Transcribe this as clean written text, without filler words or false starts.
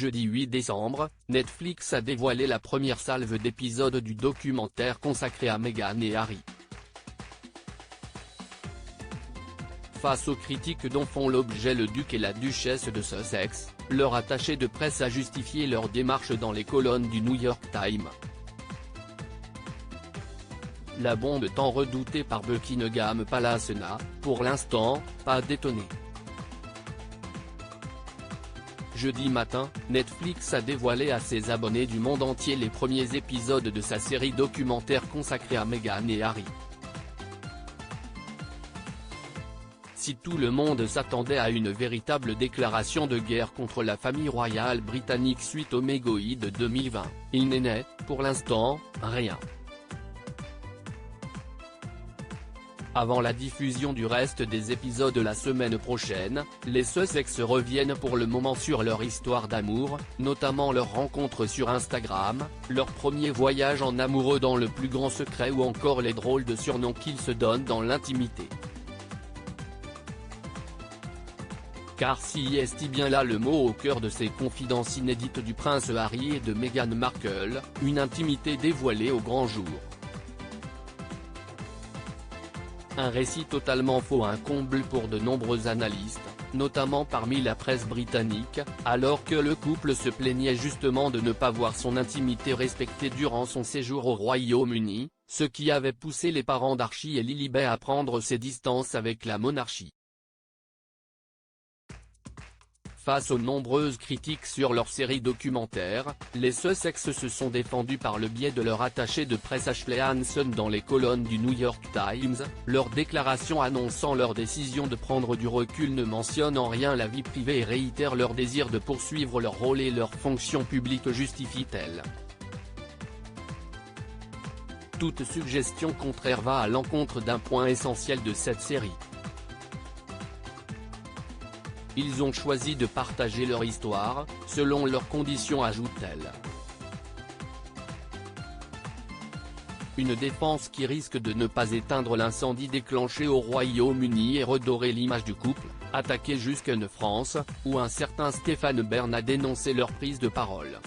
Jeudi 8 décembre, Netflix a dévoilé la première salve d'épisodes du documentaire consacré à Meghan et Harry. Face aux critiques dont font l'objet le duc et la duchesse de Sussex, leur attaché de presse a justifié leur démarche dans les colonnes du New York Times. La bombe tant redoutée par Buckingham Palace n'a, pour l'instant, pas détonné. Jeudi matin, Netflix a dévoilé à ses abonnés du monde entier les premiers épisodes de sa série documentaire consacrée à Meghan et Harry. Si tout le monde s'attendait à une véritable déclaration de guerre contre la famille royale britannique suite au mégoïde 2020, il n'est, pour l'instant, rien. Avant la diffusion du reste des épisodes la semaine prochaine, les Sussex reviennent pour le moment sur leur histoire d'amour, notamment leur rencontre sur Instagram, leur premier voyage en amoureux dans le plus grand secret ou encore les drôles de surnoms qu'ils se donnent dans l'intimité. Car si est bien là le mot au cœur de ces confidences inédites du prince Harry et de Meghan Markle, une intimité dévoilée au grand jour. Un récit totalement faux, un comble pour de nombreux analystes, notamment parmi la presse britannique, alors que le couple se plaignait justement de ne pas voir son intimité respectée durant son séjour au Royaume-Uni, ce qui avait poussé les parents d'Archie et Lilibet à prendre ses distances avec la monarchie. Face aux nombreuses critiques sur leur série documentaire, les Sussex se sont défendus par le biais de leur attaché de presse Ashley Hanson dans les colonnes du New York Times. Leur déclaration annonçant leur décision de prendre du recul ne mentionne en rien la vie privée et réitère leur désir de poursuivre leur rôle et leur fonction publique, justifie-t-elle. Toute suggestion contraire va à l'encontre d'un point essentiel de cette série. Ils ont choisi de partager leur histoire, selon leurs conditions, ajoute-t-elle. Une défense qui risque de ne pas éteindre l'incendie déclenché au Royaume-Uni et redorer l'image du couple, attaqué jusqu'en France, où un certain Stéphane Bern a dénoncé leur prise de parole.